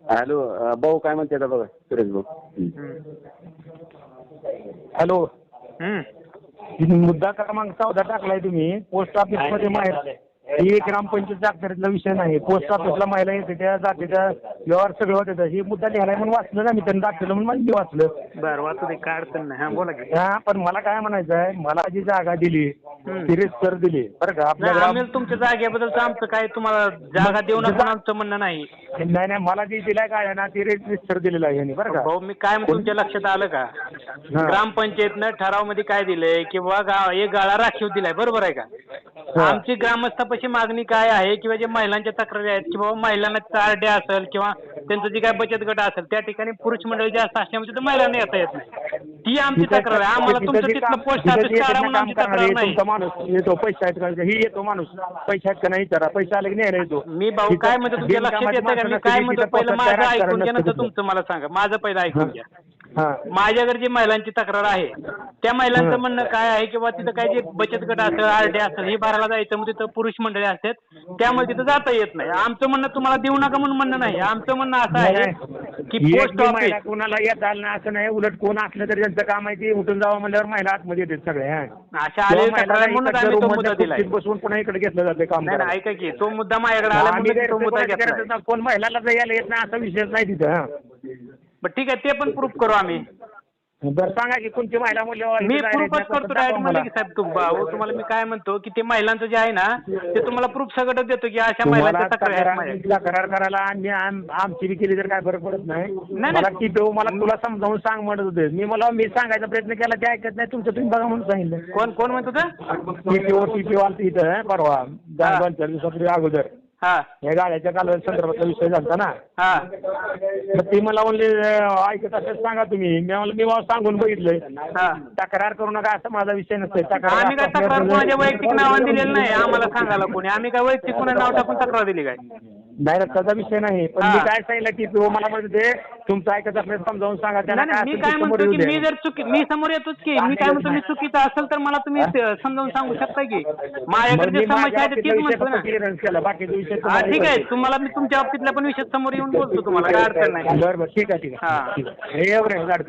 Hello भाऊ काय म्हणते बघा सुरेश भाऊ. हॅलो. मुद्दा क्रमांक 14 टाकलाय तुम्ही. पोस्ट ऑफिस मध्ये माहिती ही ग्रामपंचायत अखत्यारीतला विषय नाही. पोस्ट ऑफिसला महिला येते त्या जातीच्या व्यवहार सगळं होते. ही मुद्दा लिहायला म्हणून वाचलं ना मी, त्यांनी दाखवलं म्हणून माहिती वाचलं. बरं वाचू दे, काय अडचण नाही. हा बोला की. हा पण मला काय म्हणायचं आहे, मला जी जागा दिली ती रितसर दिली बरं का. आम्ही तुमच्या जागेबद्दल आमचं काय तुम्हाला जागा देऊ नका आमचं म्हणणं नाही. नाही नाही, मला जी दिलाय काय ना ती रितसर दिलेलं आहे बरं का. भाऊ मी काय तुमच्या लक्षात आलं का, ग्रामपंचायतनं ठराव मध्ये काय दिलंय किंवा एक गाळा राखीव दिलाय, बरोबर आहे का. आमची ग्रामस्थापाशी मागणी काय आहे किंवा जे महिलांच्या तक्रारी आहेत की बाबा महिलांना चारड्या असेल किंवा त्यांचं जे काय बचत गट असेल त्या ठिकाणी पुरुष मंडळी जास्त असल्यामुळे तिथं महिलांना येता येत नाही. ती आमची तक्रार आहे. आम्हाला तुमचं तिथलं पोस्ट ऑफिस काढा म्हणून आमची तक्रार नाही. माणूस येतो पैसे आहेत का, ही येतो माणूस पैसे आहेत का नाही विचारा, पैसे आले की नाही येतो. मी भाऊ काय म्हणतो तुमच्या लक्षात येतं का, मी काय म्हणतो पहिलं माझं ऐकून घ्या नंतर तुमचं मला सांगा. माझं पहिलं ऐकून घ्या. माझ्याकडे जी महिलांची तक्रार आहे त्या महिलांचं म्हणणं काय आहे किंवा तिथं काय जे बचत गट असेल आरडी असेल हे भरायला जायचं मग तिथं पुरुष मंडळी असतात त्यामुळे तिथं जाता येत नाही. आमचं म्हणणं तुम्हाला देऊ नका म्हणून म्हणणं नाही. आमचं म्हणणं असं आहे की पोस्ट ऑफिस कोणाला येत आलं ना असं नाही. उलट कोण असलं तरी त्यांचं काम आहे ते उठून जावं म्हणल्यावर महिला आतमध्ये येतात सगळे. अशा आले तक्रार म्हणून आम्ही तो मुद्दा दिलाय. बसून पुन्हा इकडे घेतलं जाते काम. नाही ऐका की तो मुद्दा माझ्याकडे आला म्हणून तो मुद्दा घेतला. कोण महिलाला यायला येत नाही असा विषय नाही तिथं. बरं ठीक आहे, ते पण प्रूफ करू आम्ही. बरं सांगा की कोणती महिला मूल्य मी प्रूफच करतो डायरेक्ट म्हणलं की साहेब तुम्हाला मी काय म्हणतो की ते महिलांचं जे आहे ना ते तुम्हाला प्रूफ सगळं देतो की अशा महिलांच्या तक्रार आहेत. तक्रार करायला आणि आमची बी केली तर काय फरक पडत नाही. मला टीपीओ मला तुला समजावून सांग म्हणत होते मी सांगायचा प्रयत्न केला ते ऐकत नाही. तुमचं तुम्ही बघा म्हणून सांगितलं. कोण म्हणतो टीपीओ आलं इथं परवा 2-4 दिवसापूर्वी अगोदर या गाड्याच्या कालव्या संदर्भातला विषय झाला ना. मग ती मला म्हणले ऐकत असेल सांगा तुम्ही. मी सांगून बघितलंय. तक्रार करू नका असं माझा विषय नसतोय. आम्ही काय तक्रार कोणाच्या वैयक्तिक नावाने दिलेलं नाही. आम्हाला सांगायला कोणी आम्ही काय वैयक्तिक कोणा नाव टाकून तक्रार दिली काय नाही. त्याचा विषय नाही. पण मी काय सांगितलं की तो मला म्हणते तुमचं ऐकत असलं समजावून सांगा. मी काय म्हणतो की मी जर मी समोर येतोच की मी काय म्हणतो मी चुकीचं असेल तर मला तुम्ही समजावून सांगू शकता की माझ्याकडे जे समस्या आहे तीच म्हणतो ना. बाकीचे विषय ठीक आहे, तुम्हाला मी तुमच्या बाबतीतला पण विषय समोर येऊन बोलतो. तुम्हाला काय अडचण नाही. बरं ठीक आहे ठीक आहे. एवढं गाड